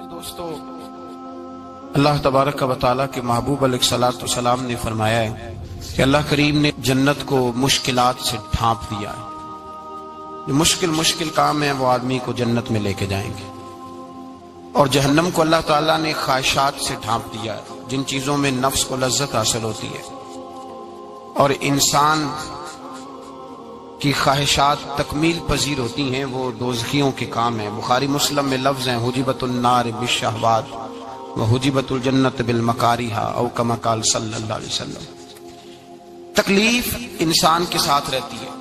دوستو، اللہ تبارک و تعالیٰ کے محبوب علیہ الصلوۃ والسلام نے فرمایا ہے کہ اللہ کریم نے جنت کو مشکلات سے ڈھانپ دیا ہے۔ جو مشکل کام ہیں وہ آدمی کو جنت میں لے کے جائیں گے، اور جہنم کو اللہ تعالیٰ نے خواہشات سے ڈھانپ دیا ہے، جن چیزوں میں نفس کو لذت حاصل ہوتی ہے، اور انسان کی خواہشات تکمیل پذیر ہوتی ہیں، وہ دوزخیوں کے کام ہیں۔ بخاری مسلم میں لفظ ہیں حجبت النار بالشہوات وحجبت الجنت بالمکارہ، او کما قال صلی اللہ علیہ وسلم۔ تکلیف انسان کے ساتھ رہتی ہے،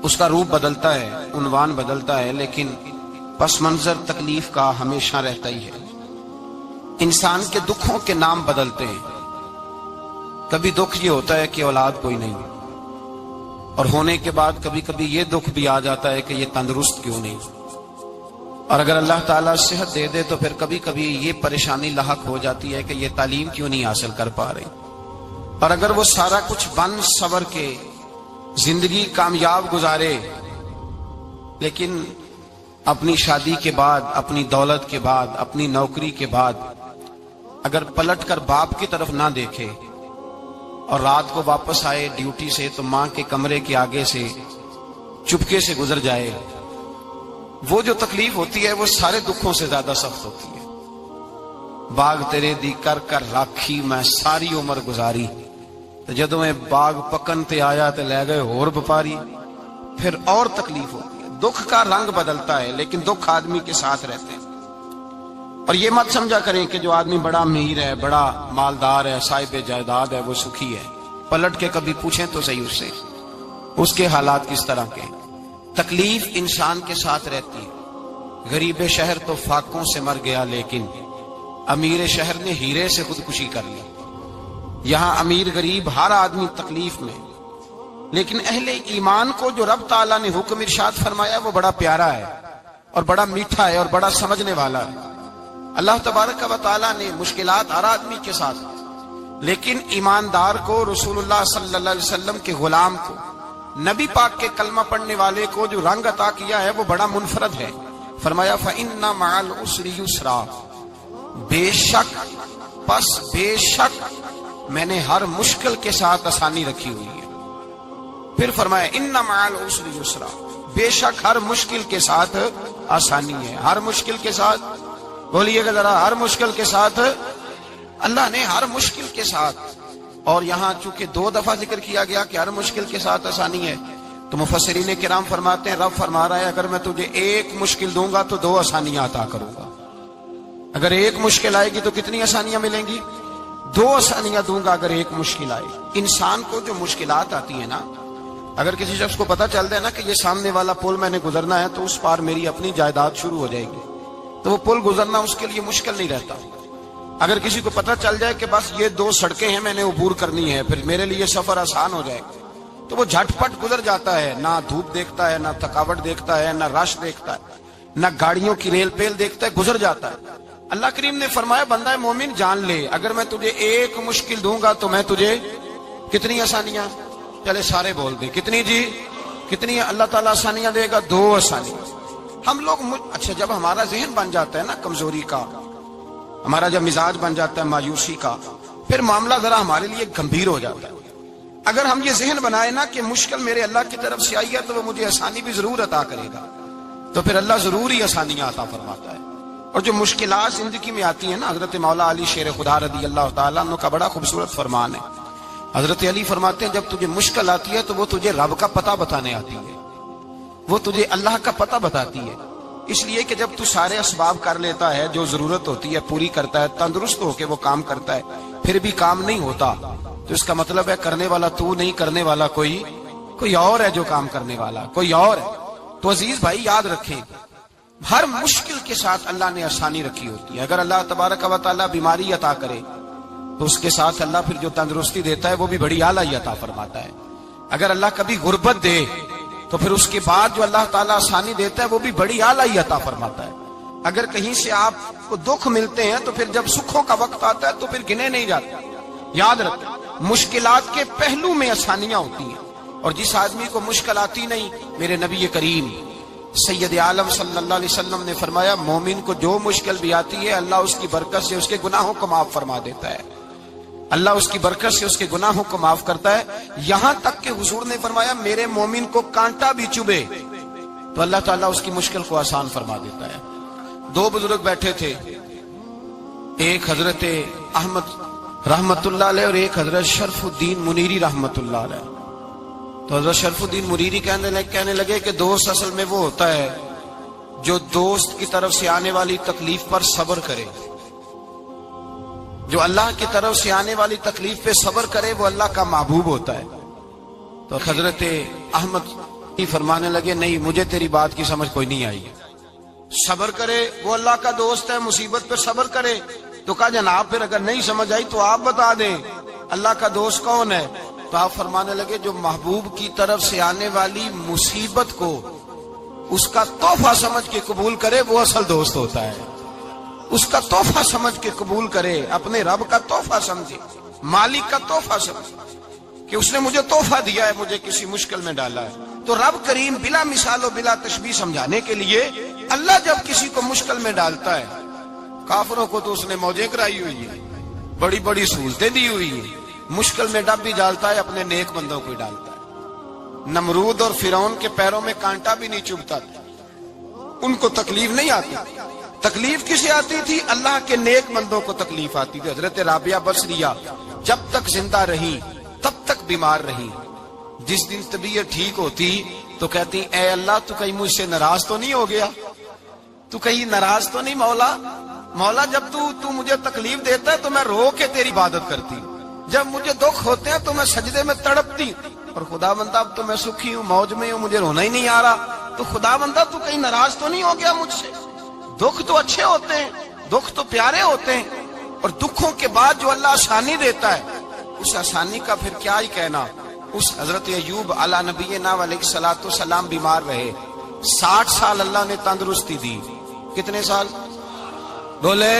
اس کا روپ بدلتا ہے، عنوان بدلتا ہے، لیکن پس منظر تکلیف کا ہمیشہ رہتا ہی ہے۔ انسان کے دکھوں کے نام بدلتے ہیں۔ کبھی دکھ یہ ہوتا ہے کہ اولاد کوئی نہیں، اور ہونے کے بعد کبھی کبھی یہ دکھ بھی آ جاتا ہے کہ یہ تندرست کیوں نہیں، اور اگر اللہ تعالیٰ صحت دے دے تو پھر کبھی کبھی یہ پریشانی لاحق ہو جاتی ہے کہ یہ تعلیم کیوں نہیں حاصل کر پا رہے، اور اگر وہ سارا کچھ بن صبر کے زندگی کامیاب گزارے، لیکن اپنی شادی کے بعد، اپنی دولت کے بعد، اپنی نوکری کے بعد اگر پلٹ کر باپ کی طرف نہ دیکھے اور رات کو واپس آئے ڈیوٹی سے تو ماں کے کمرے کے آگے سے چپکے سے گزر جائے، وہ جو تکلیف ہوتی ہے وہ سارے دکھوں سے زیادہ سخت ہوتی ہے۔ باغ تیرے دی کر کر راکھی میں ساری عمر گزاری، تو جدوں میں باغ پکن تے آیا تے لے گئے اور بپاری، پھر اور تکلیف ہوتی ہے۔ دکھ کا رنگ بدلتا ہے، لیکن دکھ آدمی کے ساتھ رہتے ہیں۔ اور یہ مت سمجھا کریں کہ جو آدمی بڑا امیر ہے، بڑا مالدار ہے، صاحب جائیداد ہے، وہ سکھی ہے۔ پلٹ کے کبھی پوچھیں تو صحیح اس سے، اس کے حالات کس طرح کے۔ تکلیف انسان کے ساتھ رہتی ہے۔ غریب شہر تو فاقوں سے مر گیا، لیکن امیر شہر نے ہیرے سے خودکشی کر لی۔ یہاں امیر غریب ہر آدمی تکلیف میں، لیکن اہل ایمان کو جو رب تعالیٰ نے حکم ارشاد فرمایا وہ بڑا پیارا ہے، اور بڑا میٹھا ہے، اور بڑا سمجھنے والا ہے۔ اللہ تبارک و تعالیٰ نے مشکلات ہر آدمی کے ساتھ، لیکن ایماندار کو، رسول اللہ صلی اللہ علیہ وسلم کے غلام کو، نبی پاک کے کلمہ پڑھنے والے کو جو رنگ عطا کیا ہے وہ بڑا منفرد ہے۔ فرمایا فَإِنَّ مَعَ الْعُسْرِ يُسْرًا، بے شک میں نے ہر مشکل کے ساتھ آسانی رکھی ہوئی ہے۔ پھر فرمایا اِنَّ مَعَ الْعُسْرِ يُسْرًا، بے شک ہر مشکل کے ساتھ آسانی ہے۔ ہر مشکل کے ساتھ، بولیے گا ذرا، ہر مشکل کے ساتھ، اللہ نے ہر مشکل کے ساتھ۔ اور یہاں چونکہ 2 دفعہ ذکر کیا گیا کہ ہر مشکل کے ساتھ آسانی ہے، تو مفسرین کرام فرماتے ہیں رب فرما رہا ہے اگر میں تجھے 1 مشکل دوں گا تو 2 آسانیاں عطا کروں گا۔ اگر 1 مشکل آئے گی تو کتنی آسانیاں ملیں گی؟ 2 آسانیاں دوں گا اگر 1 مشکل آئے۔ انسان کو جو مشکلات آتی ہیں نا، اگر کسی شخص کو پتہ چل جائے نا کہ یہ سامنے والا پل میں نے گزرنا ہے تو اس پار میری اپنی جائیداد شروع ہو جائے گی، تو وہ پل گزرنا اس کے لیے مشکل نہیں رہتا۔ اگر کسی کو پتہ چل جائے کہ بس یہ 2 سڑکیں ہیں میں نے عبور کرنی ہے، پھر میرے لیے سفر آسان ہو جائے گا، تو وہ جھٹ پٹ گزر جاتا ہے، نہ دھوپ دیکھتا ہے، نہ تھکاوٹ دیکھتا ہے، نہ رش دیکھتا ہے، نہ گاڑیوں کی ریل پیل دیکھتا ہے، گزر جاتا ہے۔ اللہ کریم نے فرمایا بندہ مومن جان لے اگر میں تجھے 1 مشکل دوں گا تو میں تجھے کتنی آسانیاں، چلے سارے بول دیں کتنی جی، کتنی اللہ تعالیٰ آسانیاں دے گا؟ 2 آسانیاں۔ ہم لوگ اچھا جب ہمارا ذہن بن جاتا ہے نا کمزوری کا، ہمارا جب مزاج بن جاتا ہے مایوسی کا، پھر معاملہ ذرا ہمارے لیے گمبھیر ہو جاتا ہے۔ اگر ہم یہ ذہن بنائے نا کہ مشکل میرے اللہ کی طرف سے آئی ہے تو وہ مجھے آسانی بھی ضرور عطا کرے گا، تو پھر اللہ ضرور ہی آسانیاں عطا فرماتا ہے۔ اور جو مشکلات زندگی میں آتی ہیں نا، حضرت مولا علی شیر خدا رضی اللہ تعالیٰ عنہ کا بڑا خوبصورت فرمان ہے۔ حضرت علی فرماتے ہیں جب تجھے مشکل آتی ہے تو وہ تجھے رب کا پتہ بتانے آتی ہے، وہ تجھے اللہ کا پتہ بتاتی ہے، اس لیے کہ جب تو سارے اسباب کر لیتا ہے، جو ضرورت ہوتی ہے پوری کرتا ہے، تندرست ہو کے وہ کام کرتا ہے، پھر بھی کام نہیں ہوتا، تو اس کا مطلب ہے کرنے والا تو نہیں، کرنے والا کوئی اور ہے، جو کام کرنے والا کوئی اور ہے۔ تو عزیز بھائی یاد رکھیں ہر مشکل کے ساتھ اللہ نے آسانی رکھی ہوتی ہے۔ اگر اللہ تبارک و تعالیٰ بیماری عطا کرے تو اس کے ساتھ اللہ پھر جو تندرستی دیتا ہے وہ بھی بڑی اعلیٰ عطا فرماتا ہے۔ اگر اللہ کبھی غربت دے تو پھر اس کے بعد جو اللہ تعالیٰ آسانی دیتا ہے وہ بھی بڑی اعلیٰ عطا فرماتا ہے۔ اگر کہیں سے آپ کو دکھ ملتے ہیں تو پھر جب سکھوں کا وقت آتا ہے تو پھر گنے نہیں جاتے۔ یاد رکھیں مشکلات کے پہلو میں آسانیاں ہوتی ہیں، اور جس آدمی کو مشکل آتی نہیں، میرے نبی کریم سید عالم صلی اللہ علیہ وسلم نے فرمایا مومن کو جو مشکل بھی آتی ہے اللہ اس کی برکت سے اس کے گناہوں کو معاف فرما دیتا ہے، اللہ اس کی برکت سے اس کے گناہوں کو معاف کرتا ہے، یہاں تک کہ حضور نے فرمایا میرے مومن کو کانٹا بھی چبھے تو اللہ تعالیٰ اس کی مشکل کو آسان فرما دیتا ہے۔ دو بزرگ بیٹھے تھے، ایک حضرت احمد رحمت اللہ علیہ اور ایک حضرت شرف الدین منیری رحمت اللہ علیہ۔ تو حضرت شرف الدین منیری کہنے لگے کہ دوست اصل میں وہ ہوتا ہے جو دوست کی طرف سے آنے والی تکلیف پر صبر کرے، جو اللہ کی طرف سے آنے والی تکلیف پہ صبر کرے وہ اللہ کا محبوب ہوتا ہے۔ تو حضرت احمد فرمانے لگے نہیں مجھے تیری بات کی سمجھ کوئی نہیں آئی، صبر کرے وہ اللہ کا دوست ہے، مصیبت پہ صبر کرے۔ تو کہا جناب پھر اگر نہیں سمجھ آئی تو آپ بتا دیں اللہ کا دوست کون ہے؟ تو آپ فرمانے لگے جو محبوب کی طرف سے آنے والی مصیبت کو اس کا تحفہ سمجھ کے قبول کرے وہ اصل دوست ہوتا ہے، اس کا تحفہ سمجھ کے قبول کرے، اپنے رب کا تحفہ سمجھے، مالک کا تحفہ سمجھے کہ اس نے مجھے تحفہ دیا ہے، مجھے کسی مشکل میں ڈالا ہے۔ تو رب کریم بلا مثال و بلا تشبیہ سمجھانے کے لیے اللہ جب کسی کو مشکل میں ڈالتا ہے، کافروں کو تو اس نے موجیں کرائی ہوئی ہے، بڑی بڑی سہولتیں دی ہوئی ہیں، مشکل میں ڈب بھی ڈالتا ہے، اپنے نیک بندوں کو ہی ڈالتا ہے۔ نمرود اور فرعون کے پیروں میں کانٹا بھی نہیں چبھتا تھا، ان کو تکلیف نہیں آتی، تکلیف کسے آتی تھی؟ اللہ کے نیک بندوں کو تکلیف آتی تھی۔ حضرت رابعہ بصریہ جب تک زندہ رہی تب تک بیمار رہی، جس دن طبیعت ٹھیک ہوتی تو کہتی اے اللہ تو کہیں مجھ سے ناراض تو نہیں ہو گیا، تو کہیں ناراض تو نہیں مولا جب تو مجھے تکلیف دیتا ہے تو میں رو کے تیری عبادت کرتی، جب مجھے دکھ ہوتے ہیں تو میں سجدے میں تڑپتی، اور خدا بندہ اب تو میں سکھی ہوں، موج میں ہوں، مجھے رونا ہی نہیں آ رہا، تو خدا بندہ تو کہیں ناراض تو نہیں ہو گیا مجھ سے؟ دکھ تو اچھے ہوتے ہیں، دکھ تو پیارے ہوتے ہیں، اور دکھوں کے بعد جو اللہ آسانی دیتا ہے اس آسانی کا پھر کیا ہی کہنا۔ اس حضرت ایوب علی نبینا علیہ الصلوۃ والسلام بیمار رہے، 60 سال اللہ نے تندرستی دی۔ کتنے سال بولے؟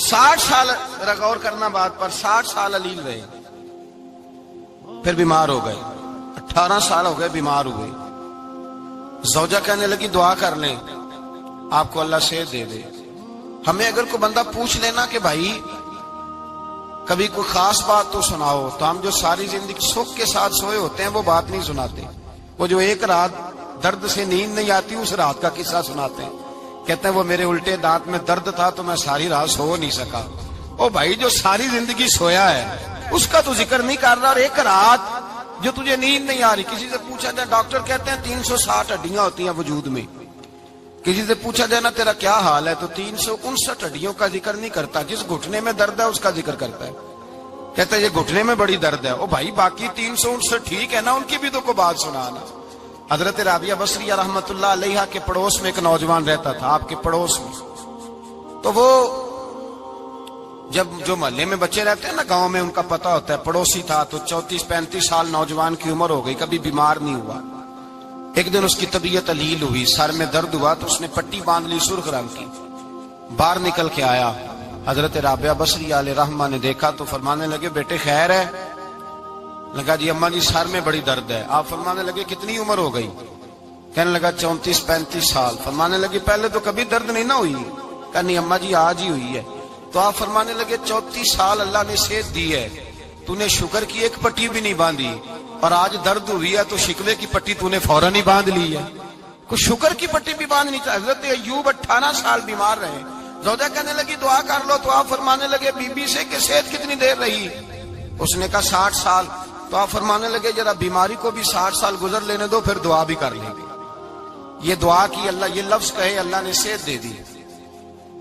60 سال، غور کرنا بات پر، 60 سال علیل رہے، پھر بیمار ہو گئے، 18 سال ہو گئے بیمار ہوئے۔ زوجہ کہنے لگی دعا کر لیں آپ کو اللہ صحت دے دے۔ ہمیں اگر کوئی بندہ پوچھ لینا کہ بھائی کبھی کوئی خاص بات تو سناؤ، تو ہم جو ساری زندگی سکھ کے ساتھ سوئے ہوتے ہیں وہ بات نہیں سناتے، وہ جو ایک رات درد سے نیند نہیں آتی اس رات کا قصہ سناتے ہیں، کہتے ہیں وہ میرے الٹے دانت میں درد تھا تو میں ساری رات سو نہیں سکا۔ او بھائی جو ساری زندگی سویا ہے اس کا تو ذکر نہیں کر رہا، اور ایک رات جو تجھے نیند نہیں آ رہی، کسی سے پوچھا جائے، ڈاکٹر کہتے ہیں 360 ہڈیاں ہوتی ہیں وجود میں، کسی سے پوچھا جائے نا تیرا کیا حال ہے تو 359 ہڈیوں کا ذکر نہیں کرتا، جس گھٹنے میں درد ہے اس کا ذکر کرتا ہے، کہتا ہے یہ گھٹنے میں بڑی درد ہے۔ او بھائی باقی 359 ٹھیک ہے نا، ان کی بھی تو کوئی بات سنانا۔ حضرت رابعہ بصریہ رحمت اللہ علیہ کے پڑوس میں ایک نوجوان رہتا تھا، آپ کے پڑوس میں، تو وہ جب جو محلے میں بچے رہتے ہیں نا گاؤں میں ان کا پتہ ہوتا ہے، پڑوسی تھا تو 34-35 سال نوجوان کی عمر ہو گئی، کبھی بیمار نہیں ہوا۔ ایک دن اس کی طبیعت علیل ہوئی، سر میں درد ہوا تو اس نے پٹی باندھ لی سرخ رنگ کی، باہر نکل کے آیا، حضرت رابعہ بصریہ علیہ رحمہ نے دیکھا تو فرمانے لگے بیٹے خیر ہے؟ لگا جی اماں جی سر میں بڑی درد ہے۔ آپ فرمانے لگے کتنی عمر ہو گئی؟ کہنے لگا 34-35 سال۔ فرمانے لگے پہلے تو کبھی درد نہیں نہ ہوئی؟ کہا نہیں اماں جی آج ہی ہوئی ہے۔ تو آپ فرمانے لگے 34 سال اللہ نے صحت دی ہے، تو نے شکر کی ایک پٹی بھی نہیں باندھی، اور آج درد ہوئی ہے تو شکوے کی پٹی تو نے فوراً ہی باندھ لی ہے، کوئی شکر کی پٹی بھی باندھنی چاہیے۔ حضرت ایوب 18 سال بیمار رہے، زوجہ کہنے لگی دعا کر لو، تو آپ فرمانے لگے بی بی سے کہ صحت کتنی دیر رہی؟ اس نے کہا 60 سال۔ تو آپ فرمانے لگے ذرا بیماری کو بھی 60 سال گزر لینے دو پھر دعا بھی کر لیں گے۔ یہ دعا کی، اللہ یہ لفظ کہے اللہ نے صحت دے دی،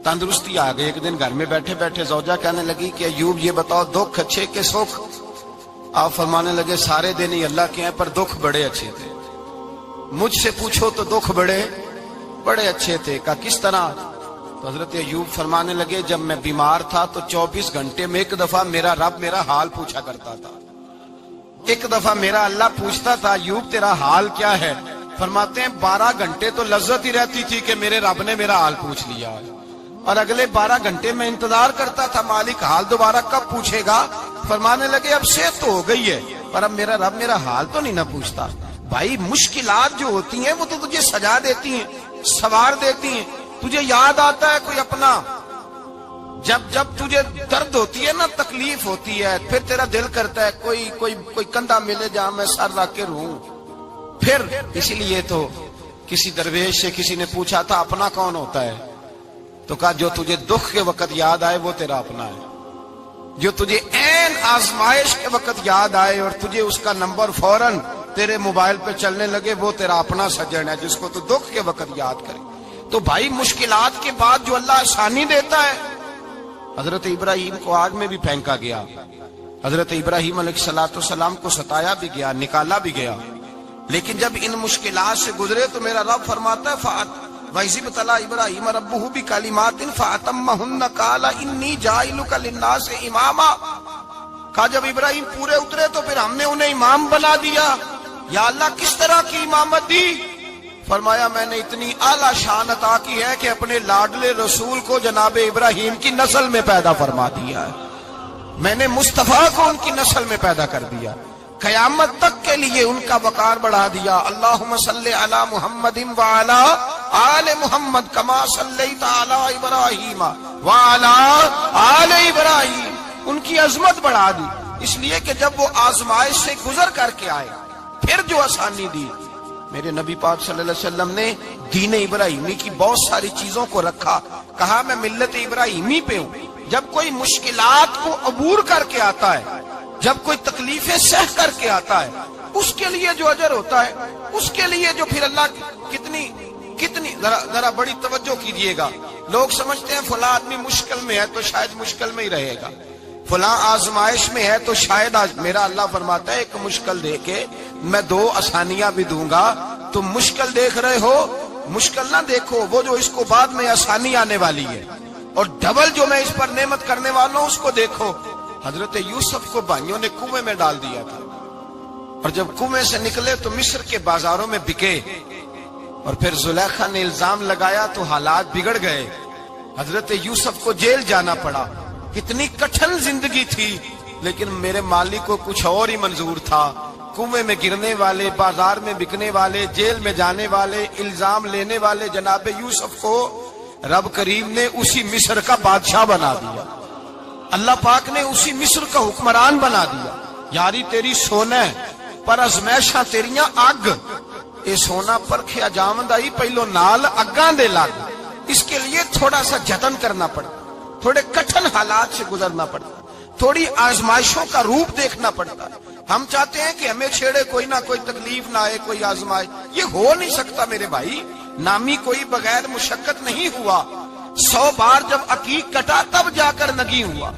تندرستی آ گئی۔ ایک دن گھر میں بیٹھے بیٹھے زوجہ کہنے لگی کہ ایوب یہ بتاؤ دکھ اچھے کہ سکھ؟ آپ فرمانے لگے سارے دن ہی اللہ کے ہیں پر دکھ بڑے اچھے تھے، مجھ سے پوچھو تو دکھ بڑے اچھے تھے۔ کہا کس طرح؟ تو حضرت ایوب فرمانے لگے جب میں بیمار تھا تو 24 گھنٹے میں ایک دفعہ میرا رب میرا حال پوچھا کرتا تھا، ایک دفعہ میرا اللہ پوچھتا تھا ایوب تیرا حال کیا ہے؟ فرماتے ہیں 12 گھنٹے تو لذت ہی رہتی تھی کہ میرے رب نے میرا حال پوچھ لیا، اور اگلے 12 گھنٹے میں انتظار کرتا تھا مالک حال دوبارہ کب پوچھے گا۔ فرمانے لگے اب صحت تو ہو گئی ہے پر اب میرا رب میرا حال تو نہیں نہ پوچھتا۔ بھائی مشکلات جو ہوتی ہیں وہ تو تجھے سجا دیتی ہیں، سوار دیتی ہیں. تجھے یاد آتا ہے کوئی اپنا، جب تجھے درد ہوتی ہے نا، تکلیف ہوتی ہے، پھر تیرا دل کرتا ہے کوئی کندھا ملے جہاں میں سر رکھ کے رہوں. پھر اسی لیے تو کسی درویش سے کسی نے پوچھا تھا اپنا کون ہوتا ہے، تو کہا جو تجھے دکھ کے وقت یاد آئے وہ تیرا اپنا ہے. جو تجھے عین آزمائش کے وقت یاد آئے اور تجھے اس کا نمبر فوراً تیرے موبائل پہ چلنے لگے، وہ تیرا اپنا سجن ہے جس کو تو دکھ کے وقت یاد کرے. تو بھائی مشکلات کے بعد جو اللہ آسانی دیتا ہے. حضرت ابراہیم کو آگ میں بھی پھینکا گیا، حضرت ابراہیم علیہ السلام کو ستایا بھی گیا، نکالا بھی گیا، لیکن جب ان مشکلات سے گزرے تو میرا رب فرماتا ہے وَإِذِ ابْتَلَىٰ إِبْرَاهِيمَ رَبُّهُ بِكَلِمَاتٍ فَأَتَمَّهُنَّ قَالَ إِنِّي جَاعِلُكَ لِلنَّاسِ إِمَامًا. کہا جب ابراہیم پورے اترے تو پھر ہم نے انہیں امام بنا دیا. یا اللہ کس طرح کی امامت دی؟ فرمایا میں نے اتنی اعلیٰ شان عطا کی ہے کہ اپنے لاڈلے رسول کو جناب ابراہیم کی نسل میں پیدا فرما دیا ہے. میں نے مصطفیٰ کو ان کی نسل میں پیدا کر دیا، قیامت تک کے لیے ان کا وقار بڑھا دیا. اللہم صلی علی محمد وعلی آل محمد کما صلیت علی ابراہیم وعلی آل ابراہیم. ان کی عظمت بڑھا دی، اس لیے کہ جب وہ آزمائش سے گزر کر کے آئے پھر جو آسانی دی. میرے نبی پاک صلی اللہ علیہ وسلم نے دین ابراہیمی کی بہت ساری چیزوں کو رکھا، کہا میں ملت ابراہیمی پہ ہوں. جب کوئی مشکلات کو عبور کر کے آتا ہے، جب کوئی تکلیفیں سہ کر کے آتا ہے، اس کے لیے جو اجر ہوتا ہے، اس کے لیے جو پھر اللہ کتنی ذرا بڑی توجہ کیجئے گا. لوگ سمجھتے ہیں فلاں آدمی مشکل میں ہے تو شاید مشکل میں ہی رہے گا، فلاں آزمائش میں ہے تو شاید میرا اللہ فرماتا ہے ایک مشکل دے کے میں دو آسانیاں بھی دوں گا. تم مشکل دیکھ رہے ہو، مشکل نہ دیکھو، وہ جو اس کو بعد میں آسانی آنے والی ہے، اور ڈبل جو میں اس پر نعمت کرنے والا ہوں اس کو دیکھو. حضرت یوسف کو بھائیوں نے کنویں میں ڈال دیا تھا، اور جب کنویں سے نکلے تو مصر کے بازاروں میں بکے، اور پھر زلیخا نے الزام لگایا تو حالات بگڑ گئے. حضرت یوسف کو جیل جانا پڑا. کتنی کٹھن زندگی تھی، لیکن میرے مالک کو کچھ اور ہی منظور تھا. کنویں میں گرنے والے، بازار میں بکنے والے، جیل میں جانے والے، الزام لینے والے جناب یوسف کو رب کریم نے اسی مصر کا بادشاہ بنا دیا. اللہ پاک نے اسی مصر کا حکمران بنا دیا. یاری تیری سونا پر ازمیشاں تیریاں اگ، اے سونا پرکھیا جاوند آئی پہلو نال اگاں دے لگ. اس کے لیے تھوڑا سا جتن کرنا پڑتا، تھوڑے کٹھن حالات سے گزرنا پڑتا، تھوڑی آزمائشوں کا روپ دیکھنا پڑتا. ہم چاہتے ہیں کہ ہمیں چھیڑے کوئی نہ کوئی تکلیف نہ آئے، کوئی آزمائش. یہ ہو نہیں سکتا میرے بھائی. نامی کوئی بغیر مشقت نہیں ہوا. 100 بار جب عقیق کٹا تب جا کر نگی ہوا.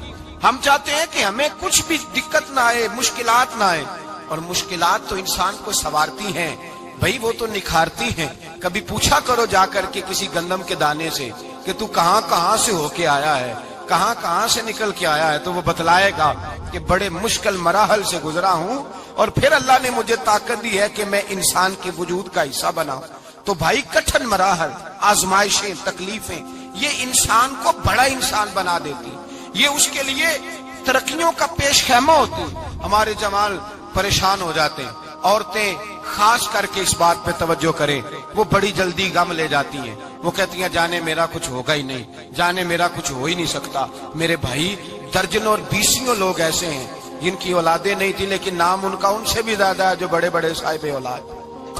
ہم چاہتے ہیں کہ ہمیں کچھ بھی دقت نہ آئے، مشکلات نہ آئے. اور مشکلات تو انسان کو سنوارتی ہیں بھائی، وہ تو نکھارتی ہیں. کبھی پوچھا کرو جا کر کے کسی گندم کے دانے سے کہ تو کہاں سے ہو کے آیا ہے، کہاں سے نکل کے آیا ہے، تو وہ بتلائے گا کہ بڑے مشکل مراحل سے گزرا ہوں، اور پھر اللہ نے مجھے طاقت دی ہے کہ میں انسان کے وجود کا حصہ بنا. تو بھائی کٹھن مراحل، آزمائشیں، تکلیفیں، یہ انسان کو بڑا انسان بنا دیتی، یہ اس کے لیے ترقیوں کا پیش خیمہ ہوتی. ہمارے جمال پریشان ہو جاتے ہیں. عورتیں خاص کر کے اس بات پہ توجہ کریں، وہ بڑی جلدی غم لے جاتی ہیں. وہ کہتی ہیں جانے میرا کچھ ہوگا ہی نہیں، جانے میرا کچھ ہو ہی نہیں سکتا. میرے بھائی درجنوں اور بیسیوں لوگ ایسے ہیں جن کی اولادیں نہیں تھی لیکن نام ان کا ان سے بھی زیادہ ہے جو بڑے بڑے صاحب اولاد.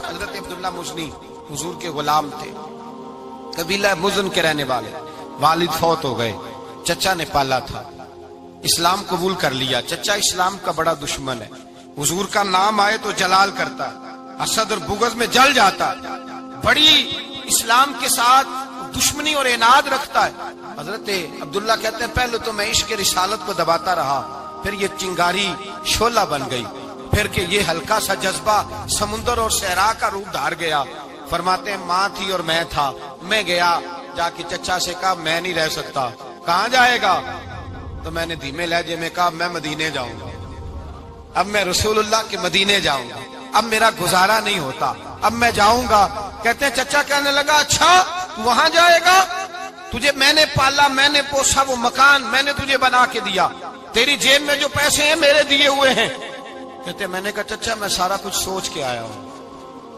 حضرت عبداللہ مزنی حضور کے غلام تھے، قبیلہ مزن کے رہنے والے. والد فوت ہو گئے، چچا نے پالا تھا، اسلام قبول کر لیا. چچا اسلام کا بڑا دشمن ہے، حضور کا نام آئے تو جلال کرتا، حسد اور بغض میں جل جاتا، بڑی اسلام کے ساتھ دشمنی اور عناد رکھتا ہے. حضرت عبداللہ کہتے ہیں پہلے تو میں عشق رسالت کو دباتا رہا، پھر یہ چنگاری شعلہ بن گئی، پھر کہ یہ ہلکا سا جذبہ سمندر اور صحرا کا روپ دھار گیا. فرماتے ہیں ماں تھی اور میں تھا. میں گیا جا کے چچا سے کہا میں نہیں رہ سکتا. کہاں جائے گا؟ تو میں نے دھیمے لہجے میں کہا میں مدینے جاؤں گا، اب میں رسول اللہ کے مدینے جاؤں گا، اب میرا گزارا نہیں ہوتا، اب میں جاؤں گا. کہتے ہیں چچا کہنے لگا اچھا تو وہاں جائے گا؟ تجھے میں نے پالا، میں نے پوسا، وہ مکان میں نے تجھے بنا کے دیا، تیری جیب میں جو پیسے ہیں میرے دیے ہوئے ہیں. کہتے ہیں میں نے کہا چچا میں سارا کچھ سوچ کے آیا ہوں،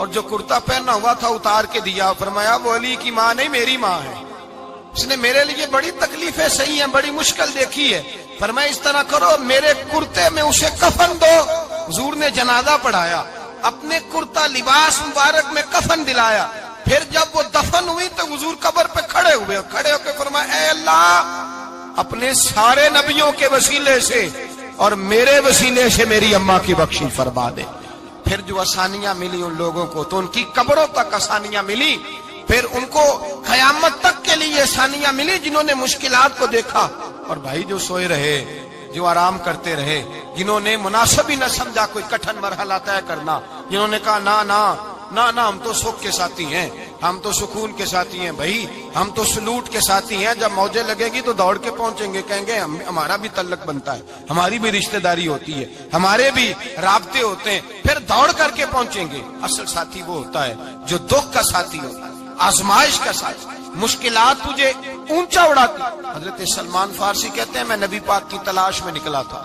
اور جو کرتا پہنا ہوا تھا اتار کے دیا. فرمایا وہ علی کی ماں نہیں میری ماں ہے, اس نے میرے لیے بڑی تکلیفیں سہی ہیں, بڑی مشکل دیکھی ہے. فرمایا اس طرح کرو میرے کرتے میں اسے کفن دو. حضور نے جنازہ پڑھایا, اپنے کرتا لباس مبارک میں کفن دلایا. پھر جب وہ دفن ہوئی تو حضور قبر پہ کھڑے ہوئے, کھڑے ہو کے فرمایا اے اللہ اپنے سارے نبیوں کے وسیلے سے اور میرے وسیلے سے میری اماں کی بخشی فرما دے. پھر جو آسانیاں ملی ان لوگوں کو تو ان کی قبروں تک آسانیاں ملی, پھر ان کو قیامت تک کے لیے آسانیاں ملی جنہوں نے مشکلات کو دیکھا. اور بھائی جو سوئے رہے, جو آرام کرتے رہے, جنہوں نے مناسب ہی نہ سمجھا کوئی کٹھن مرحلہ طے کرنا, جنہوں نے کہا نا نا نا نا ہم تو سکھ کے ساتھی ہیں, ہم تو سکون کے ساتھی ہیں, بھائی ہم تو سلوٹ کے ساتھی ہیں, جب موجیں لگے گی تو دوڑ کے پہنچیں گے, کہیں گے ہمارا بھی تعلق بنتا ہے, ہماری بھی رشتہ داری ہوتی ہے, ہمارے بھی رابطے ہوتے ہیں, پھر دوڑ کر کے پہنچیں گے. اصل ساتھی وہ ہوتا ہے جو دکھ کا ساتھی ہوتا ہے, آزمائش کا ساتھی, مشکلات تجھے اونچا اڑاتی. حضرت سلمان فارسی کہتے ہیں میں نبی پاک کی تلاش میں نکلا تھا,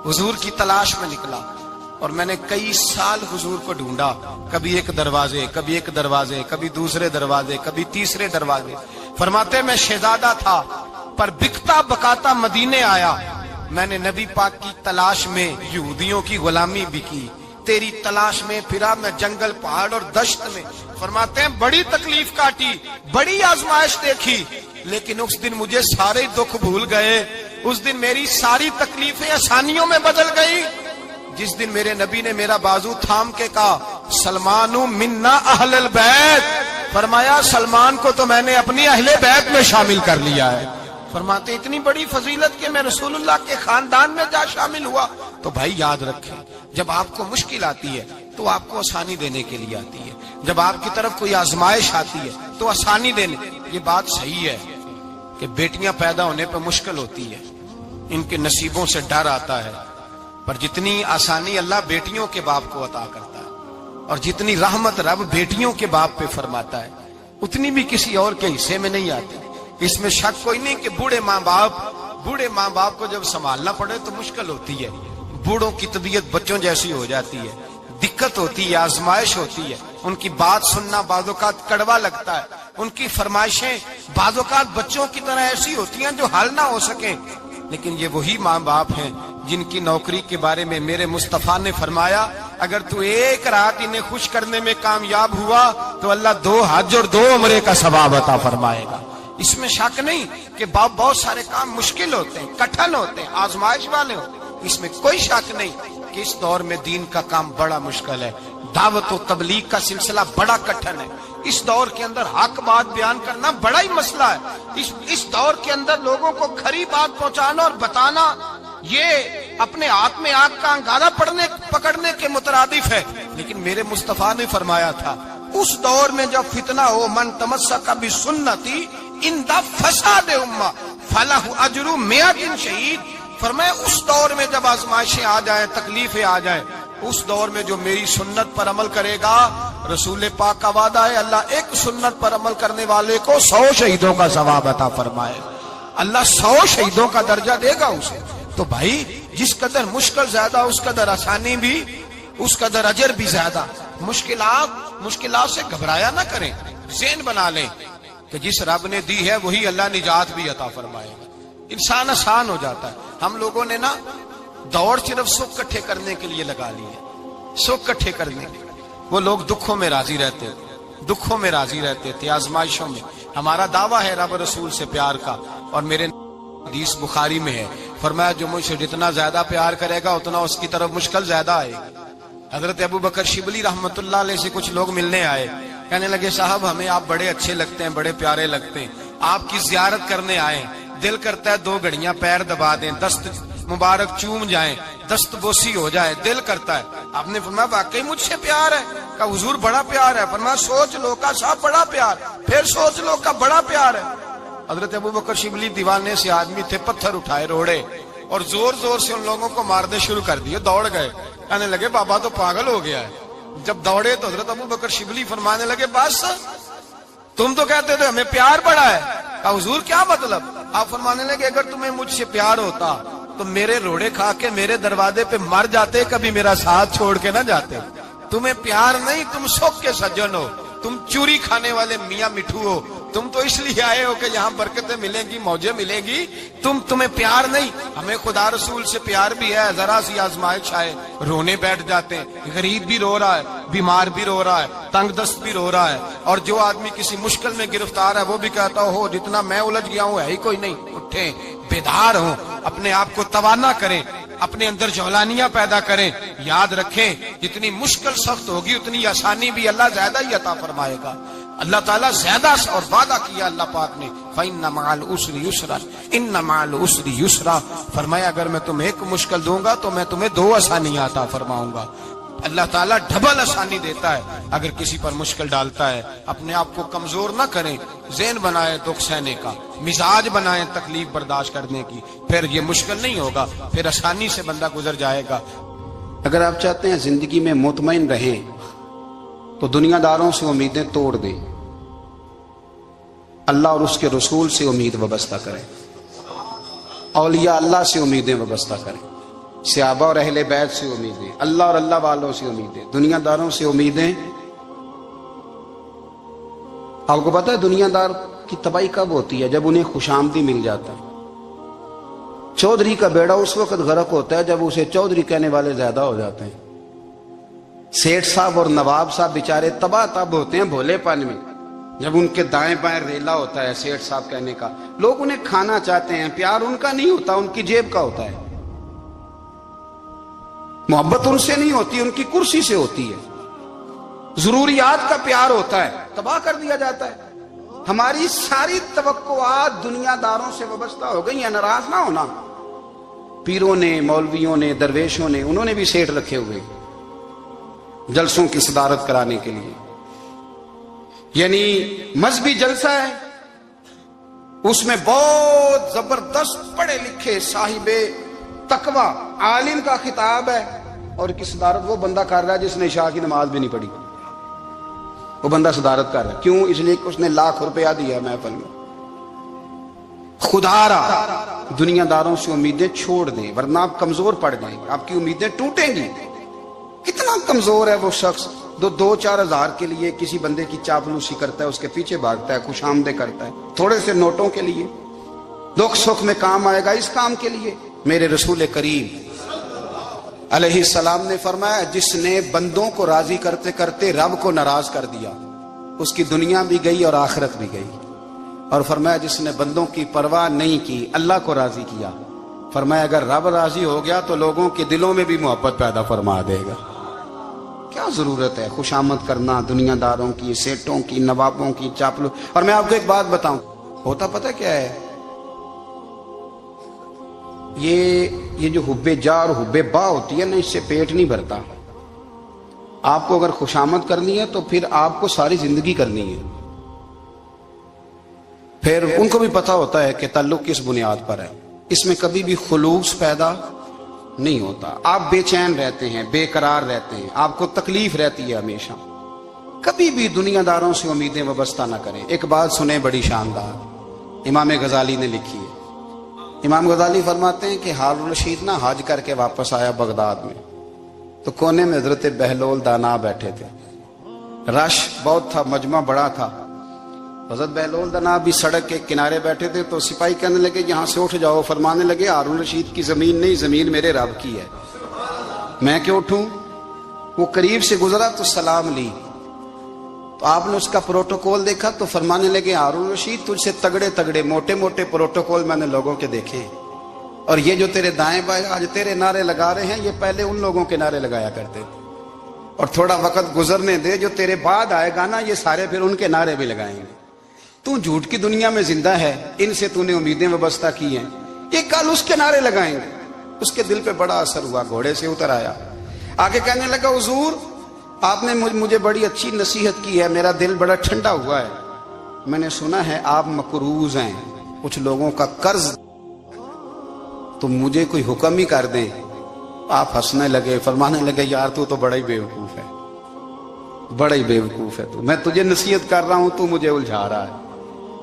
حضور کی تلاش میں نکلا, اور میں نے کئی سال حضور کو ڈھونڈا, کبھی ایک دروازے, کبھی ایک دروازے, کبھی دوسرے دروازے, کبھی تیسرے دروازے. فرماتے میں شہزادہ تھا پر بکتا بکاتا مدینے آیا, میں نے نبی پاک کی تلاش میں یہودیوں کی غلامی بھی کی, تیری تلاش میں پھرا میں جنگل پہاڑ اور دشت میں. فرماتے ہیں بڑی تکلیف کاٹی, بڑی آزمائش دیکھی, لیکن اس دن مجھے سارے دکھ بھول گئے, اس دن میری ساری تکلیفیں آسانیوں میں بدل گئی. جس دن میرے نبی نے میرا بازو تھام کے کہا سلمان منا اہل البیت, فرمایا سلمان کو تو میں نے اپنی اہل بیت میں شامل کر لیا ہے. فرماتے اتنی بڑی فضیلت کہ میں رسول اللہ کے خاندان میں جا شامل ہوا. تو بھائی یاد رکھیں, جب آپ کو مشکل آتی ہے تو آپ کو آسانی دینے کے لیے آتی ہے, جب آپ کی طرف کوئی آزمائش آتی ہے تو آسانی دینے. یہ بات صحیح ہے کہ بیٹیاں پیدا ہونے پہ مشکل ہوتی ہے, ان کے نصیبوں سے ڈر آتا ہے, پر جتنی آسانی اللہ بیٹیوں کے باپ کو عطا کرتا ہے اور جتنی رحمت رب بیٹیوں کے باپ پہ فرماتا ہے اتنی بھی کسی اور کے حصے میں نہیں آتی. اس میں شک کوئی نہیں کہ بوڑھے ماں باپ کو جب سنبھالنا پڑے تو مشکل ہوتی ہے. بوڑھوں کی طبیعت بچوں جیسی ہو جاتی ہے, دقت ہوتی ہے, آزمائش ہوتی ہے, ان کی بات سننا بعض اوقات کڑوا لگتا ہے, ان کی فرمائشیں بعض اوقات بچوں کی طرح ایسی ہوتی ہیں جو حل نہ ہو سکیں. لیکن یہ وہی ماں باپ ہیں جن کی نوکری کے بارے میں میرے مصطفیٰ نے فرمایا اگر تو ایک رات انہیں خوش کرنے میں کامیاب ہوا تو اللہ 2 حج اور 2 عمرے کا ثواب عطا فرمائے گا. اس میں شک نہیں کہ بہت سارے کام مشکل ہوتے ہیں, کٹھن ہوتے ہیں, آزمائش والے ہوتے ہیں, اس میں کوئی شک نہیں کہ اس دور میں دین کا کام بڑا مشکل ہے, دعوت و تبلیغ کا سلسلہ بڑا کٹھن ہے, اس دور کے اندر حق بات بیان کرنا بڑا ہی مسئلہ ہے, اس دور کے اندر لوگوں کو کھری بات پہنچانا اور بتانا یہ اپنے ہاتھ میں آگ کا انگارہ پکڑنے کے مترادف ہے. لیکن میرے مصطفیٰ نے فرمایا تھا اس دور میں جب فتنہ ہو من تمسک بسنتی اندہ فساد امہ فلہ اجر 100 شہید. فرمایا اس دور میں جب آزمائشیں آ جائیں, تکلیفیں آ جائیں, اس دور میں جو میری سنت پر عمل کرے گا, رسول پاک کا وعدہ ہے اللہ ایک سنت پر عمل کرنے والے کو 100 شہیدوں کا ثواب عطا فرمائے, اللہ 100 شہیدوں کا درجہ دے گا اسے. تو بھائی جس قدر مشکل زیادہ اس قدر آسانی بھی, اس قدر اجر بھی زیادہ. مشکلات سے گھبرایا نہ کریں, ذہن بنا لیں کہ جس رب نے دی ہے وہی اللہ نجات بھی عطا فرمائے گا. انسان آسان ہو جاتا ہے. ہم لوگوں نے نا دوڑ صرف سکھ کٹھے کرنے کے لیے لگا لی ہے, سکھ کٹھے کرنے کے. وہ لوگ دکھوں میں راضی رہتے تھے, آزمائشوں میں. ہمارا دعویٰ ہے رب رسول سے پیار کا, اور میرے حدیث بخاری میں ہے فرمایا جو مجھ سے جتنا زیادہ پیار کرے گا اتنا اس کی طرف مشکل زیادہ آئے گی. حضرت ابو بکر شبلی رحمت اللہ علیہ سے کچھ لوگ ملنے آئے, کہنے لگے صاحب ہمیں آپ بڑے اچھے لگتے ہیں, بڑے پیارے لگتے ہیں, آپ کی زیارت کرنے آئے, دل کرتا ہے 2 گھڑیاں پیر دبا دیں, دست مبارک چوم جائیں, دست بوسی ہو جائے, دل کرتا ہے. آپ نے فرمایا واقعی مجھ سے پیار ہے؟ کہا حضور بڑا پیار ہے. فرمایا سوچ لو کا صاحب بڑا پیار, پھر سوچ لو کا بڑا پیار ہے. حضرت ابو بکر شبلی دیوانے سے آدمی تھے, پتھر اٹھائے روڑے اور زور زور سے ان لوگوں کو مارنے شروع کر دیے. دوڑ گئے, کہنے لگے بابا تو پاگل ہو گیا ہے. جب دوڑے تو حضرت ابو بکر شبلی فرمانے لگے بس تم تو کہتے تھے ہمیں پیار بڑا ہے. کہا حضور کیا مطلب؟ آپ فرمانے لگے اگر تمہیں مجھ سے پیار ہوتا تو میرے روڑے کھا کے میرے دروازے پہ مر جاتے, کبھی میرا ساتھ چھوڑ کے نہ جاتے. تمہیں پیار نہیں، تم سوک کے سجن ہو، تم چوری کھانے والے میاں مٹھو ہو، تم تو اس لیے آئے ہو کہ یہاں برکتیں ملیں گی، موجیں ملیں گی، تمہیں پیار نہیں۔ ہمیں خدا رسول سے پیار بھی ہے، ذرا سی آزمائش آئے رونے بیٹھ جاتے ہیں، غریب بھی رو رہا ہے، بیمار بھی رو رہا ہے، تنگ دست بھی رو رہا ہے، اور جو آدمی کسی مشکل میں گرفتار ہے وہ بھی کہتا ہو جتنا میں الجھ گیا ہوں ہے ہی کوئی نہیں۔ اٹھیں، بیدار ہوں، اپنے آپ کو توانا کریں، اپنے اندر جولانیاں پیدا کریں، یاد رکھیں جتنی مشکل سخت ہوگی اتنی آسانی بھی اللہ زیادہ ہی عطا فرمائے گا۔ اللہ تعالیٰ زیادہ اور وعدہ کیا اللہ پاک نے، فَإِنَّ مَعَ الْعُسْرِ يُسْرًا إِنَّ مَعَ الْعُسْرِ يُسْرًا، فرمایا اگر میں تمہیں ایک مشکل دوں گا تو میں تمہیں 2 آسانیاں عطا فرماؤں گا۔ اللہ تعالیٰ ڈبل آسانی دیتا ہے اگر کسی پر مشکل ڈالتا ہے۔ اپنے آپ کو کمزور نہ کریں، ذہن بنائیں دکھ سہنے کا، مزاج بنائیں تکلیف برداشت کرنے کی، پھر یہ مشکل نہیں ہوگا، پھر آسانی سے بندہ گزر جائے گا۔ اگر آپ چاہتے ہیں زندگی میں مطمئن رہیں تو دنیا داروں سے امیدیں توڑ دیں، اللہ اور اس کے رسول سے امید وابستہ کریں، اولیاء اللہ سے امیدیں وابستہ کریں، صحابہ اور اہل بیت سے امیدیں، اللہ اور اللہ والوں سے امیدیں، دنیا داروں سے امیدیں۔ آپ کو پتہ ہے دنیا دار کی تباہی کب ہوتی ہے؟ جب انہیں خوشامدی مل جاتا ہے۔ چودھری کا بیڑا اس وقت غرق ہوتا ہے جب اسے چودھری کہنے والے زیادہ ہو جاتے ہیں۔ سیٹھ صاحب اور نواب صاحب بیچارے تباہ تب ہوتے ہیں بھولے پن میں، جب ان کے دائیں بائیں ریلا ہوتا ہے سیٹھ صاحب کہنے کا، لوگ انہیں کھانا چاہتے ہیں، پیار ان کا نہیں ہوتا، ان کی جیب کا ہوتا ہے، محبت ان سے نہیں ہوتی، ان کی کرسی سے ہوتی ہے، ضروریات کا پیار ہوتا ہے، تباہ کر دیا جاتا ہے۔ ہماری ساری توقعات دنیا داروں سے وابستہ ہو گئی ہیں، ناراض نہ ہونا۔ پیروں نے، مولویوں نے، درویشوں نے، انہوں نے بھی سیٹ رکھے ہوئے جلسوں کی صدارت کرانے کے لیے، یعنی مذہبی جلسہ ہے، اس میں بہت زبردست پڑھے لکھے صاحب تقوی عالم کا خطاب ہے، اور کی صدارت وہ بندہ کر رہا ہے جس نے عشاء کی نماز بھی نہیں پڑھی، وہ بندہ صدارت کر رہا ہے۔ کیوں؟ اس لیے کہ اس نے ₹1,00,000 دیا محفل میں۔ خدا را دنیا داروں سے امیدیں چھوڑ دیں ورنہ آپ کمزور پڑ جائیں گے، آپ کی امیدیں ٹوٹیں گی۔ کتنا کمزور ہے وہ شخص جو 2-4 ہزار کے لیے کسی بندے کی چاپلوسی کرتا ہے، اس کے پیچھے بھاگتا ہے، خوش آمدیں کرتا ہے تھوڑے سے نوٹوں کے لیے، دکھ سکھ میں کام آئے گا اس کام کے لیے۔ میرے رسول کریم علیہ السلام نے فرمایا جس نے بندوں کو راضی کرتے کرتے رب کو ناراض کر دیا اس کی دنیا بھی گئی اور آخرت بھی گئی، اور فرمایا جس نے بندوں کی پرواہ نہیں کی اللہ کو راضی کیا، فرمایا اگر رب راضی ہو گیا تو لوگوں کے دلوں میں بھی محبت پیدا فرما دے گا۔ کیا ضرورت ہے خوشامد کرنا دنیا داروں کی، سیٹوں کی، نوابوں کی، چاپلو۔ اور میں آپ کو ایک بات بتاؤں، ہوتا پتہ کیا ہے، یہ جو حب جا اور حب با ہوتی ہے نا، اس سے پیٹ نہیں بھرتا۔ آپ کو اگر خوشامد کرنی ہے تو پھر آپ کو ساری زندگی کرنی ہے، پھر ان کو بھی پتہ ہوتا ہے کہ تعلق کس بنیاد پر ہے، اس میں کبھی بھی خلوص پیدا نہیں ہوتا۔ آپ بے چین رہتے ہیں، بے قرار رہتے ہیں، آپ کو تکلیف رہتی ہے ہمیشہ۔ کبھی بھی دنیا داروں سے امیدیں وابستہ نہ کریں۔ ایک بات سنیں بڑی شاندار، امام غزالی نے لکھی ہے۔ امام غزالی فرماتے ہیں کہ ہارون الرشید نہ حج کر کے واپس آیا بغداد میں، تو کونے میں حضرت بہلول دانا بیٹھے تھے، رش بہت تھا، مجمع بڑا تھا۔ حضرت بہلول دانا بھی سڑک کے کنارے بیٹھے تھے، تو سپاہی کہنے لگے یہاں سے اٹھ جاؤ، فرمانے لگے ہارون الرشید کی زمین نہیں، زمین میرے رب کی ہے، میں کیوں اٹھوں؟ وہ قریب سے گزرا تو سلام لی، تو آپ نے اس کا پروٹوکول دیکھا تو فرمانے لگے ہارون الرشید تجھ سے تگڑے تگڑے موٹے موٹے پروٹوکول میں نے لوگوں کے دیکھے ہیں، اور یہ جو تیرے دائیں بائیں آج تیرے نعرے لگا رہے ہیں یہ پہلے ان لوگوں کے نعرے لگایا کرتے تھے، اور تھوڑا وقت گزرنے دے، جو تیرے بعد آئے گا نا یہ سارے پھر ان کے نعرے بھی لگائیں گے۔ تو جھوٹ کی دنیا میں زندہ ہے، ان سے تو نے امیدیں وابستہ کی ہیں، یہ کل اس کے نعرے لگائیں گے۔ اس کے دل پہ بڑا اثر ہوا، گھوڑے سے اتر آیا، آگے کہنے لگا حضور آپ نے مجھے بڑی اچھی نصیحت کی ہے، میرا دل بڑا ٹھنڈا ہوا ہے، میں نے سنا ہے آپ مقروض ہیں، کچھ لوگوں کا قرض، تو مجھے کوئی حکم ہی کر دیں۔ آپ ہنسنے لگے، فرمانے لگے یار تو بڑا ہی بیوقوف ہے، بڑا ہی بیوقوف ہے تو، میں تجھے نصیحت کر رہا ہوں تو مجھے الجھا رہا ہے،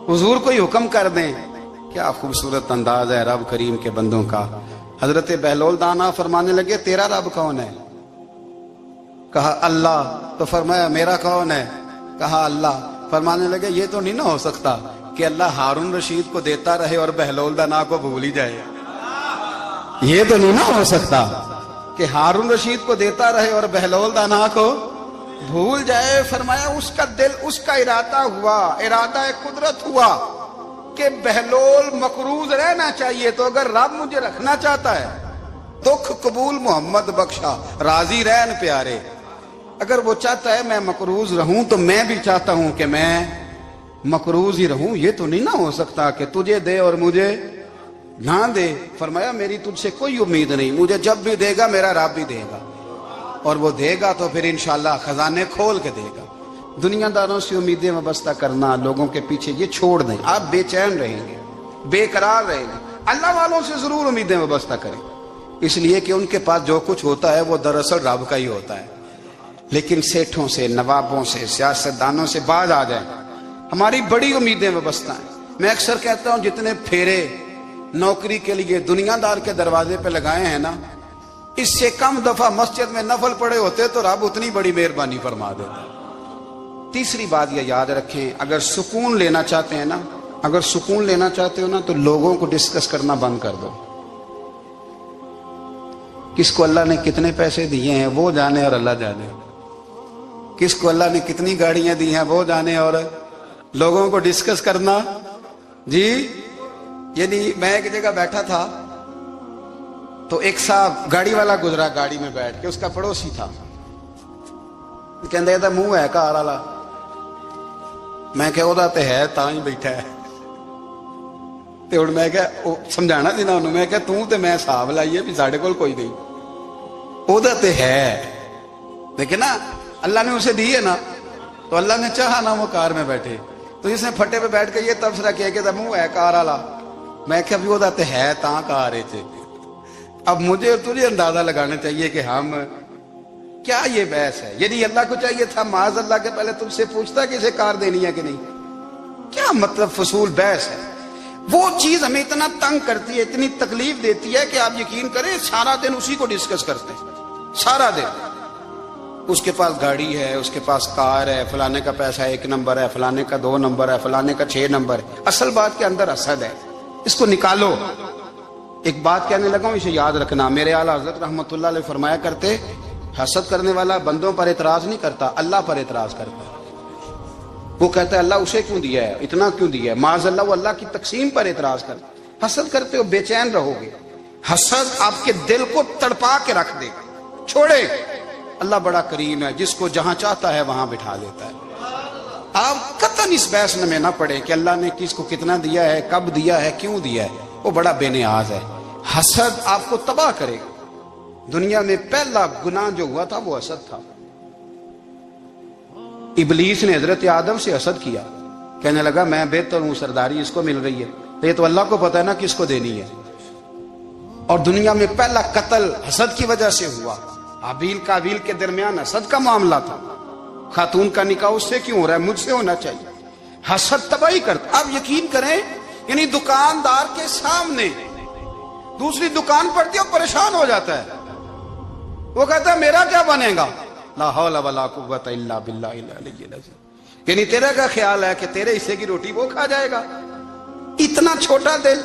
حضور کوئی حکم کر دیں۔ کیا خوبصورت انداز ہے رب کریم کے بندوں کا۔ حضرت بہلول دانا فرمانے لگے تیرا رب کون ہے؟ کہا اللہ. تو فرمایا میرا کون ہے؟ کہا اللہ. فرمانے لگے یہ تو نہیں نہ ہو سکتا کہ اللہ ہارون رشید کو دیتا رہے اور بہلول دانا کو بھول ہی جائے. یہ تو نہیں نہ ہو سکتا کہ ہارون رشید کو دیتا رہے اور بہلول دانا کو بھول جائے. فرمایا اس کا دل، اس کا ارادہ ہوا، ارادہ قدرت ہوا کہ بہلول مقروض رہنا چاہیے. تو اگر رب مجھے رکھنا چاہتا ہے، دکھ قبول محمد بخشا، راضی رہن پیارے، اگر وہ چاہتا ہے میں مقروض رہوں تو میں بھی چاہتا ہوں کہ میں مقروض ہی رہوں. یہ تو نہیں نہ ہو سکتا کہ تجھے دے اور مجھے نہ دے. فرمایا میری تجھ سے کوئی امید نہیں، مجھے جب بھی دے گا میرا رب بھی دے گا، اور وہ دے گا تو پھر انشاءاللہ خزانے کھول کے دے گا. دنیا داروں سے امیدیں وابستہ کرنا، لوگوں کے پیچھے، یہ چھوڑ دیں. آپ بے چین رہیں گے، بے قرار رہیں گے. اللہ والوں سے ضرور امیدیں وابستہ کریں، اس لیے کہ ان کے پاس جو کچھ ہوتا ہے وہ دراصل رب کا ہی ہوتا ہے. لیکن سیٹھوں سے، نوابوں سے، سیاستدانوں سے باز آ جائیں. ہماری بڑی امیدیں وابستہ ہیں. میں اکثر کہتا ہوں جتنے پھیرے نوکری کے لیے دنیا دار کے دروازے پہ لگائے ہیں نا، اس سے کم دفعہ مسجد میں نفل پڑے ہوتے تو رب اتنی بڑی مہربانی فرما دیتا. تیسری بات یہ یاد رکھیں، اگر سکون لینا چاہتے ہیں نا، اگر سکون لینا چاہتے ہو نا تو لوگوں کو ڈسکس کرنا بند کر دو. کس کو اللہ نے کتنے پیسے دیے ہیں وہ جانے اور اللہ جانے، کس کو اللہ نے کتنی گاڑیاں دی ہیں وہ جانے، اور لوگوں کو ڈسکس کرنا. جی یعنی میں ایک جگہ بیٹھا تھا تو ایک صاحب گاڑی والا گزرا، گاڑی میں بیٹھ کے، اس کا پڑوسی تھا، کہندے تھا منہ ہے کار والا. میں کہ وہ تے ہے تاں ہی بیٹھا ہے. تے ہن میں کہ سمجھانا سی نا انہوں، میں کہ توں تے میں حساب لائیے بھی ساڈے کول کوئی نہیں، وہ تے ہے لیکن نا اللہ نے اسے دی ہے نا، تو اللہ نے چاہا نا وہ کار میں بیٹھے. تو اس نے پھٹے پہ بیٹھ کے یہ تبصرہ کیا کہ منہ ہے کار والا. میں کہ ابھی وہ تے ہے تاں کار ہے. اب مجھے اور تجھے اندازہ لگانا چاہیے کہ ہم کیا یہ بحث ہے. یعنی اللہ کو چاہیے تھا معاذ اللہ کے پہلے تم سے پوچھتا کہ اسے کار دینی ہے کہ نہیں. کیا مطلب فضول بحث ہے. وہ چیز ہمیں اتنا تنگ کرتی ہے، اتنی تکلیف دیتی ہے کہ آپ یقین کریں سارا دن اسی کو ڈسکس کرتے ہیں. سارا دن اس کے پاس گاڑی ہے، اس کے پاس کار ہے، فلانے کا پیسہ 1 نمبر ہے، فلانے کا 2 نمبر ہے، فلانے کا 6 نمبر ہے. اصل بات کے اندر حسد ہے، اس کو نکالو. ایک بات کہنے لگا ہوں، اسے یاد رکھنا. میرے اعلیٰ حضرت رحمۃ اللہ علیہ فرمایا کرتے، حسد کرنے والا بندوں پر اعتراض نہیں کرتا، اللہ پر اعتراض کرتا ہے. وہ کہتا ہے اللہ اسے کیوں دیا ہے، اتنا کیوں دیا ہے، معاذ اللہ وہ اللہ کی تقسیم پر اعتراض کرتا ہے. حسد کرتے ہو بے چین رہو گے. حسد آپ کے دل کو تڑپا کے رکھ دے گا. چھوڑے، اللہ بڑا کریم ہے، جس کو جہاں چاہتا ہے وہاں بٹھا دیتا ہے. آپ قطعاً اس بحث میں نہ پڑے کہ اللہ نے کس کو کتنا دیا ہے، کب دیا ہے، کیوں دیا ہے. وہ بڑا بے نیاز ہے. حسد آپ کو تباہ کرے گا. دنیا میں پہلا گناہ جو ہوا تھا وہ حسد تھا. ابلیس نے حضرت آدم سے حسد کیا، کہنے لگا میں بہتر ہوں، سرداری اس کو مل رہی ہے، یہ تو اللہ کو پتہ ہے نا کس کو دینی ہے. اور دنیا میں پہلا قتل حسد کی وجہ سے ہوا. حابیل قابیل کے درمیان حسد کا معاملہ تھا. خاتون کا نکاح اس سے کیوں ہو رہا ہے، مجھ سے ہونا چاہیے. حسد تباہی کرتا. آپ یقین کریں، یعنی دکاندار کے سامنے دوسری دکان پڑتی ہے اور پریشان ہو جاتا ہے. وہ کہتا ہے میرا کیا بنے گا، لا حول ولا قوت الا باللہ العلی العظیم. یعنی تیرا کا خیال ہے کہ تیرے حصے کی روٹی وہ کھا جائے گا. اتنا چھوٹا دل.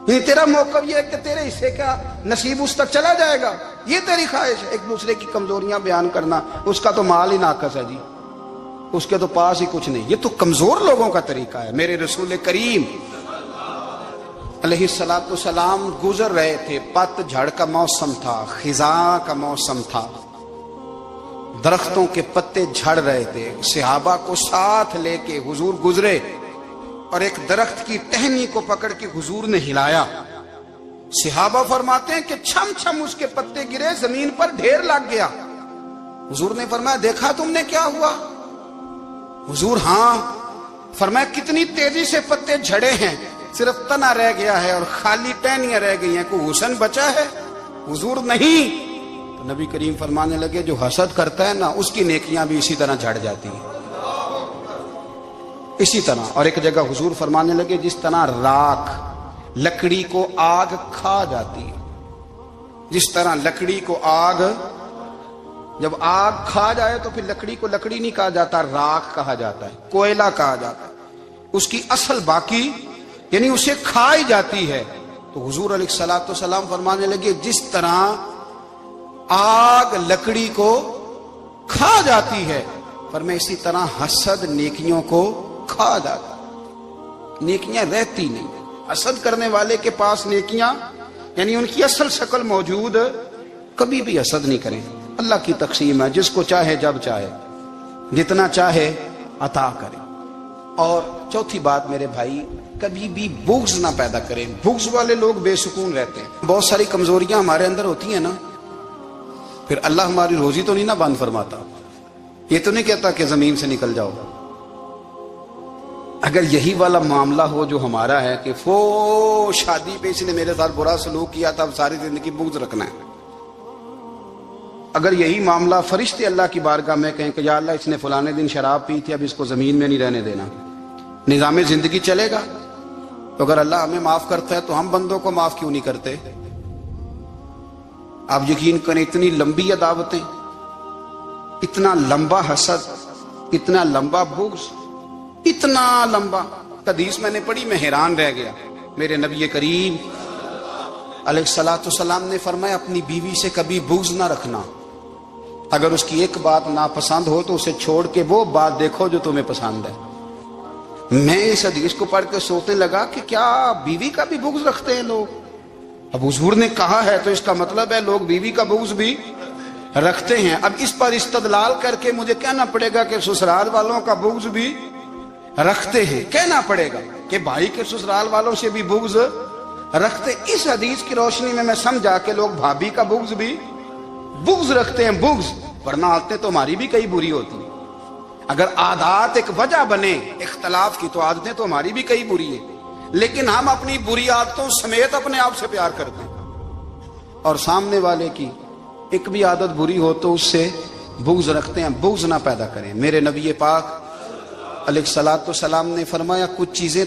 یعنی تیرا موقف یہ ہے کہ تیرے حصے کا نصیب اس تک چلا جائے گا، یہ تیری خواہش ہے. ایک دوسرے کی کمزوریاں بیان کرنا، اس کا تو مال ہی ناقص ہے جی، اس کے تو پاس ہی کچھ نہیں. یہ تو کمزور لوگوں کا طریقہ ہے. میرے رسول کریم علیہ السلام گزر رہے تھے، پت جھڑ کا موسم تھا، خزاں کا موسم تھا، درختوں کے پتے جھڑ رہے تھے. صحابہ کو ساتھ لے کے حضور گزرے اور ایک درخت کی ٹہنی کو پکڑ کے حضور نے ہلایا. صحابہ فرماتے ہیں کہ چھم چھم اس کے پتے گرے، زمین پر ڈھیر لگ گیا. حضور نے فرمایا دیکھا تم نے کیا ہوا؟ حضور ہاں. فرمایا کتنی تیزی سے پتے جھڑے ہیں، صرف تنا رہ گیا ہے اور خالی ٹہنیاں رہ گئی ہیں، کوئی حسن بچا ہے؟ حضور نہیں. تو نبی کریم فرمانے لگے جو حسد کرتا ہے نا اس کی نیکیاں بھی اسی طرح جھڑ جاتی ہیں، اسی طرح. اور ایک جگہ حضور فرمانے لگے جس طرح راکھ لکڑی کو آگ کھا جاتی ہے، جس طرح لکڑی کو آگ جب آگ کھا جائے تو پھر لکڑی کو لکڑی نہیں کہا جاتا، راکھ کہا جاتا ہے، کوئلہ کہا جاتا ہے، اس کی اصل باقی یعنی اسے کھائی جاتی ہے۔ تو حضور علیہ الصلوۃ والسلام فرمانے لگے جس طرح آگ لکڑی کو کھا جاتی ہے، فرمایا اسی طرح حسد نیکیوں کو کھا جاتا ہے، نیکیاں رہتی نہیں۔ حسد کرنے والے کے پاس نیکیاں یعنی ان کی اصل شکل موجود، کبھی بھی حسد نہیں کریں۔ اللہ کی تقسیم ہے، جس کو چاہے جب چاہے جتنا چاہے عطا کرے۔ اور چوتھی بات میرے بھائی، کبھی بھی بغض نہ پیدا کریں۔ بغض والے لوگ بے سکون رہتے ہیں۔ بہت ساری کمزوریاں ہمارے اندر ہوتی ہیں نا، پھر اللہ ہماری روزی تو نہیں نہ بند فرماتا، یہ تو نہیں کہتا کہ زمین سے نکل جاؤ۔ اگر یہی والا معاملہ ہو جو ہمارا ہے کہ شادی پہ اس نے میرے ساتھ برا سلوک کیا تھا، اب ساری زندگی بغض رکھنا ہے، اگر یہی معاملہ فرشتے اللہ کی بارگاہ میں کہیں کہ یا اللہ اس نے فلانے دن شراب پی تھی، اب اس کو زمین میں نہیں رہنے دینا، نظام زندگی چلے گا؟ تو اگر اللہ ہمیں معاف کرتا ہے تو ہم بندوں کو معاف کیوں نہیں کرتے؟ آپ یقین کریں، اتنی لمبی عداوتیں، اتنا لمبا حسد، اتنا لمبا بغض، اتنا لمبا۔ حدیث میں نے پڑھی، میں حیران رہ گیا۔ میرے نبی کریم علیہ الصلوۃ والسلام نے فرمایا اپنی بیوی سے کبھی بغض نہ رکھنا، اگر اس کی ایک بات ناپسند ہو تو اسے چھوڑ کے وہ بات دیکھو جو تمہیں پسند ہے۔ میں اس حدیث کو پڑھ کے سوچنے لگا کہ کیا بیوی کا بھی بغض رکھتے ہیں لوگ؟ اب حضور نے کہا ہے تو اس کا مطلب ہے لوگ بیوی کا بغض بھی رکھتے ہیں۔ اب اس پر استدلال کر کے مجھے کہنا پڑے گا کہ سسرال والوں کا بغض بھی رکھتے ہیں، کہنا پڑے گا کہ بھائی کے سسرال والوں سے بھی بغض رکھتے۔ اس حدیث کی روشنی میں سمجھا کہ لوگ بھابھی کا بغض بھی بغض رکھتے ہیں، بغض، ورنہ عادتیں تو ہماری بھی کئی بری ہوتی ہیں۔ اگر عادات ایک وجہ بنے اختلاف کی تو عادتیں تو ہماری بھی کئی بری ہیں، لیکن ہم اپنی بری عادتوں سمیت اپنے آپ سے پیار کرتے ہیں، اور سامنے والے کی ایک بھی عادت بری ہو تو اس سے بغض رکھتے ہیں۔ بغض نہ پیدا کریں۔ میرے نبی پاک علیہ الصلوۃ والسلام نے فرمایا کچھ چیزیں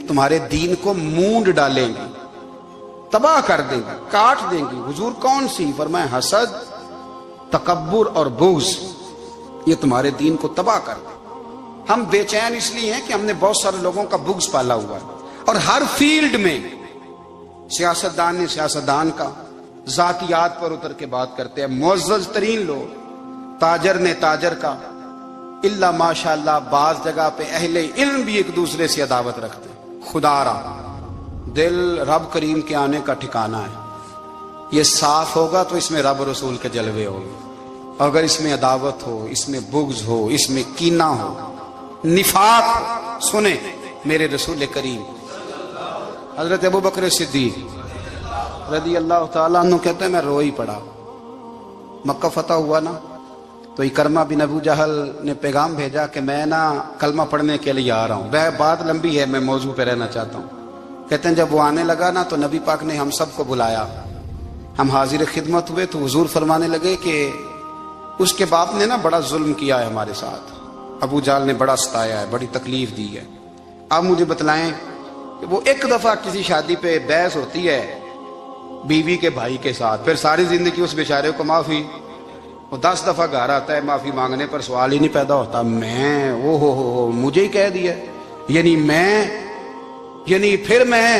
تمہارے دین کو مونڈ ڈالیں گی، تباہ کر دیں گی، کاٹ دیں گی۔ حضور کون سی؟ فرمایا حسد، تکبر اور بغض، یہ تمہارے دین کو تباہ کر دیں۔ ہم بے چین اس لیے ہیں کہ ہم نے بہت سارے لوگوں کا بغض پالا ہوا ہے، اور ہر فیلڈ میں سیاستدان نے سیاستدان کا، ذاتیات پر اتر کے بات کرتے ہیں، معزز ترین لوگ، تاجر نے تاجر کا، اللہ ماشاءاللہ بعض جگہ پہ اہل علم بھی ایک دوسرے سے عداوت رکھتے ہیں۔ خدا را دل رب کریم کے آنے کا ٹھکانہ ہے، یہ صاف ہوگا تو اس میں رب رسول کے جلوے ہوں گے۔ اگر اس میں عداوت ہو، اس میں بغض ہو، اس میں کینہ ہو، نفاق ہو، سنیں میرے رسول کریم حضرت ابوبکر صدیق رضی اللہ تعالیٰ عنہ کہتے ہیں میں رو ہی پڑا۔ مکہ فتح ہوا نا تو اکرمہ بن ابو جہل نے پیغام بھیجا کہ میں نا کلمہ پڑھنے کے لیے آ رہا ہوں۔ وہ بات لمبی ہے، میں موضوع پہ رہنا چاہتا ہوں۔ کہتے ہیں جب وہ آنے لگا نا تو نبی پاک نے ہم سب کو بلایا، ہم حاضر خدمت ہوئے تو حضور فرمانے لگے کہ اس کے باپ نے نا بڑا ظلم کیا ہے ہمارے ساتھ، ابو جہل نے بڑا ستایا ہے، بڑی تکلیف دی ہے۔ آپ مجھے بتلائیں کہ وہ ایک دفعہ کسی شادی پہ بحث ہوتی ہے بیوی کے بھائی کے ساتھ، پھر ساری زندگی اس بیچارے کو معافی، وہ 10 دفعہ گھر آتا ہے معافی مانگنے پر سوال ہی نہیں پیدا ہوتا، میں او ہو مجھے ہی کہہ دیا، یعنی پھر میں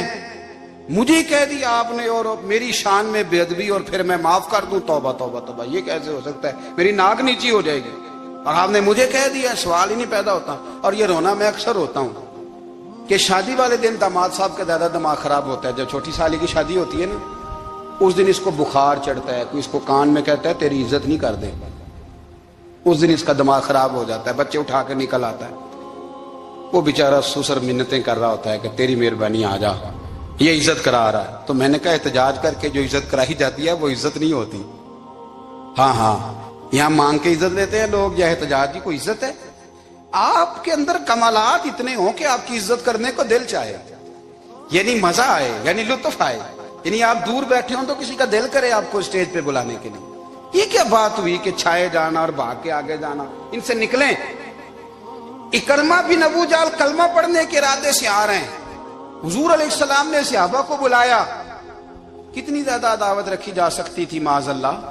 مجھے ہی کہہ دیا آپ نے، اور میری شان میں بے ادبی، اور پھر میں معاف کر دوں؟ توبہ توبہ توبہ، یہ کیسے ہو سکتا ہے؟ میری ناک نیچی ہو جائے گی، اور آپ نے مجھے کہہ دیا، سوال ہی نہیں پیدا ہوتا۔ اور یہ رونا میں اکثر ہوتا ہوں کہ شادی والے دن داماد صاحب کا زیادہ دماغ خراب ہوتا ہے۔ جب چھوٹی سالی کی شادی ہوتی ہے نا، اس دن اس کو بخار چڑھتا ہے، کوئی اس کو کان میں کہتا ہے تیری عزت نہیں کر دے، اس دن اس کا دماغ خراب ہو جاتا ہے، بچے اٹھا کے نکل آتا ہے، وہ بیچارہ سسر منتیں کر رہا ہوتا ہے کہ تیری مہربانی آ جا، یہ عزت کرا رہا ہے۔ تو میں نے کہا احتجاج کر کے جو عزت کرائی جاتی ہے وہ عزت نہیں ہوتی۔ ہاں یہاں مانگ کے عزت لیتے ہیں لوگ، یا احتجاج کی کوئی عزت ہے؟ آپ کے اندر کمالات اتنے ہوں کہ آپ کی عزت کرنے کو دل چاہے، یعنی مزہ آئے، یعنی لطف آئے، یعنی آپ دور بیٹھے ہوں تو کسی کا دل کرے آپ کو اسٹیج پہ بلانے کے لیے۔ یہ کیا بات ہوئی کہ چھائے جانا اور بھاگ کے آگے جانا؟ ان سے نکلیں۔ اکرمہ بن ابو جہل کلمہ پڑھنے کے ارادے سے آ رہے ہیں، حضور علیہ السلام نے صحابہ کو بلایا۔ کتنی زیادہ عداوت رکھی جا سکتی تھی معاذ اللہ؟